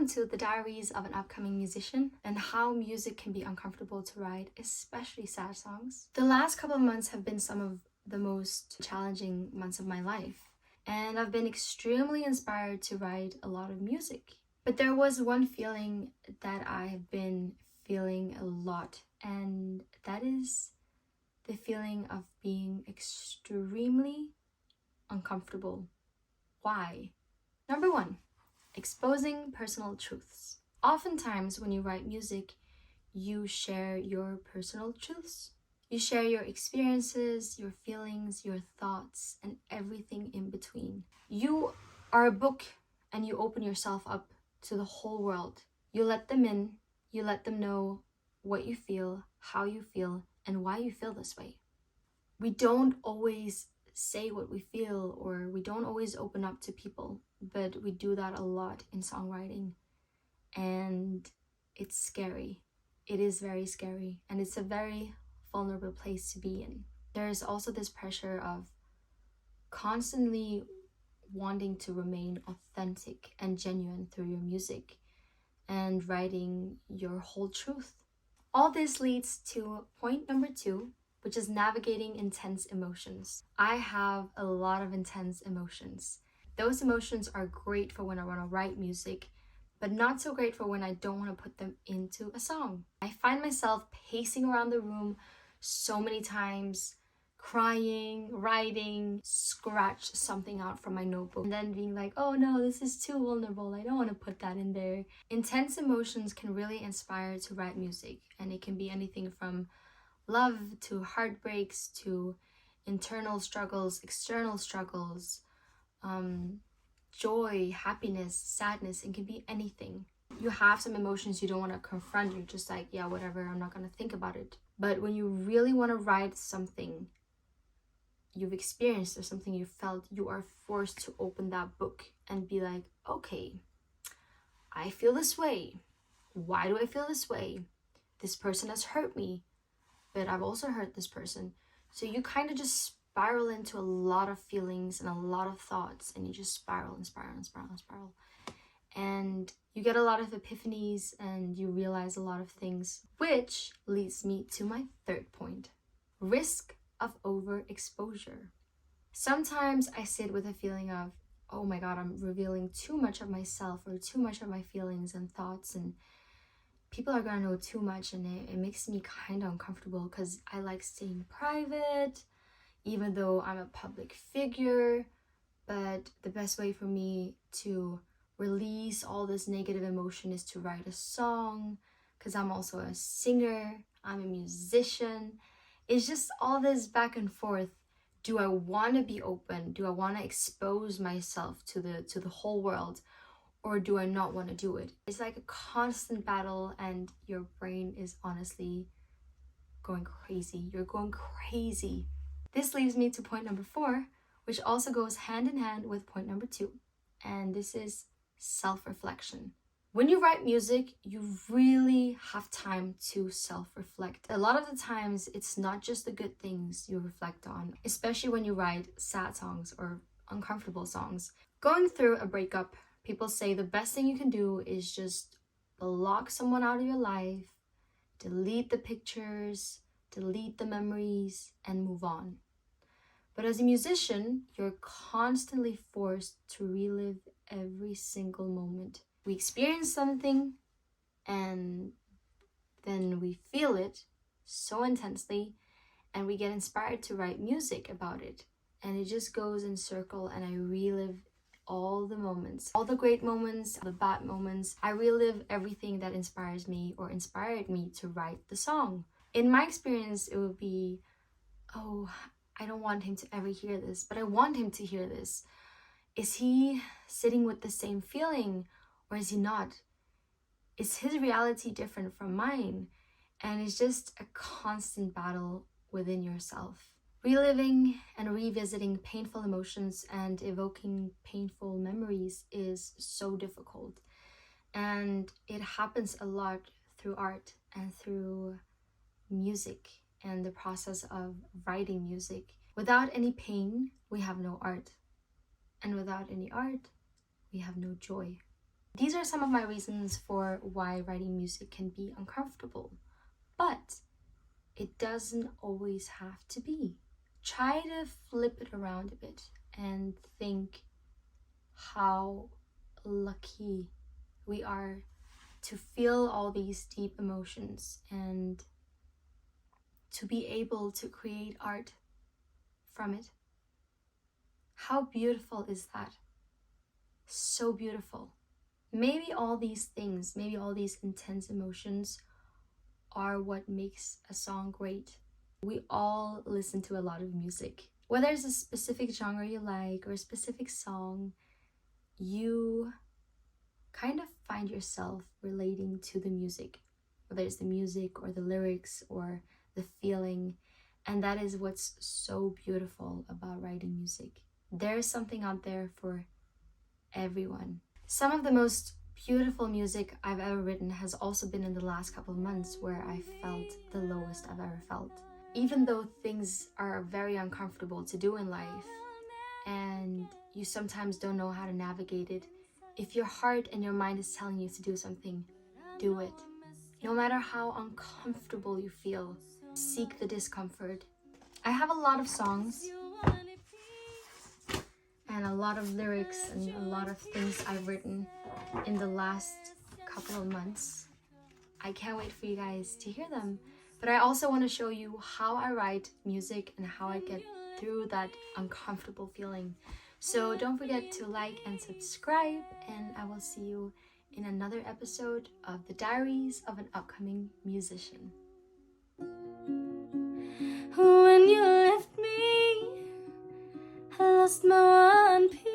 Welcome to the Diaries of an Upcoming Musician and how music can be uncomfortable to write, especially sad songs. The last couple of months have been some of the most challenging months of my life, and I've been extremely inspired to write a lot of music. But there was one feeling that I've been feeling a lot, and that is the feeling of being extremely uncomfortable. Why? Number one, exposing personal truths. Oftentimes when you write music, you share your personal truths. You share your experiences, your feelings, your thoughts, and everything in between. You are a book and you open yourself up to the whole world. You let them in, you let them know what you feel, how you feel, and why you feel this way. We don't always say what we feel, or we don't always open up to people, but we do that a lot in songwriting, and it's scary. It is very scary, and it's a very vulnerable place to be in. There's also this pressure of constantly wanting to remain authentic and genuine through your music and writing your whole truth. All this leads to point number 2, which is navigating intense emotions. I have a lot of intense emotions. Those emotions are great for when I want to write music, but not so great for when I don't want to put them into a song. I find myself pacing around the room so many times, crying, writing, scratch something out from my notebook, and then being like, oh no, this is too vulnerable, I don't want to put that in there. Intense emotions can really inspire to write music, and it can be anything from love to heartbreaks to internal struggles, external struggles, joy, happiness, sadness. It can be anything. You have some emotions you don't want to confront. You're just like, yeah, whatever, I'm not going to think about it. But when you really want to write something you've experienced or something you felt, you are forced to open that book and be like, okay, I feel this way. Why do I feel this way? This person has hurt me, but I've also hurt this person. So you kind of just spiral into a lot of feelings and a lot of thoughts, and you just spiral and spiral and spiral and spiral. And you get a lot of epiphanies and you realize a lot of things, which leads me to my third point: risk of overexposure. Sometimes I sit with a feeling of, oh my God, I'm revealing too much of myself or too much of my feelings and thoughts, and people are gonna know too much, and it makes me kind of uncomfortable because I like staying private, even though I'm a public figure. But the best way for me to release all this negative emotion is to write a song, because I'm also a singer, I'm a musician. It's just all this back and forth. Do I want to be open? Do I want to expose myself to the whole world? Or do I not want to do it? It's like a constant battle, and your brain is honestly going crazy. You're going crazy. This leads me to point number 4, which also goes hand in hand with point number 2. And this is self-reflection. When you write music, you really have time to self-reflect. A lot of the times, it's not just the good things you reflect on, especially when you write sad songs or uncomfortable songs. Going through a breakup, people say the best thing you can do is just block someone out of your life, delete the pictures, delete the memories, and move on. But as a musician, you're constantly forced to relive every single moment. We experience something, and then we feel it so intensely, and we get inspired to write music about it. And it just goes in circle, and I relive all the moments, all the great moments, the bad moments. I relive everything that inspires me or inspired me to write the song. In my experience, it would be, oh, I don't want him to ever hear this, but I want him to hear this. Is he sitting with the same feeling, or is he not? Is his reality different from mine? And it's just a constant battle within yourself. Reliving and revisiting painful emotions and evoking painful memories is so difficult. And it happens a lot through art and through music and the process of writing music. Without any pain, we have no art. And without any art, we have no joy. These are some of my reasons for why writing music can be uncomfortable, but it doesn't always have to be. Try to flip it around a bit and think how lucky we are to feel all these deep emotions and to be able to create art from it. How beautiful is that? So beautiful. Maybe all these things, maybe all these intense emotions are what makes a song great. We all listen to a lot of music. Whether it's a specific genre you like or a specific song, you kind of find yourself relating to the music, whether it's the music or the lyrics or the feeling. And that is what's so beautiful about writing music. There is something out there for everyone. Some of the most beautiful music I've ever written has also been in the last couple of months, where I felt the lowest I've ever felt. Even though things are very uncomfortable to do in life and you sometimes don't know how to navigate it, if your heart and your mind is telling you to do something, do it. No matter how uncomfortable you feel, seek the discomfort. I have a lot of songs and a lot of lyrics and a lot of things I've written in the last couple of months. I can't wait for you guys to hear them. But I also want to show you how I write music and how I get through that uncomfortable feeling. So don't forget to like and subscribe, and I will see you in another episode of the Diaries of an Upcoming Musician. When you left me, I lost my one piece.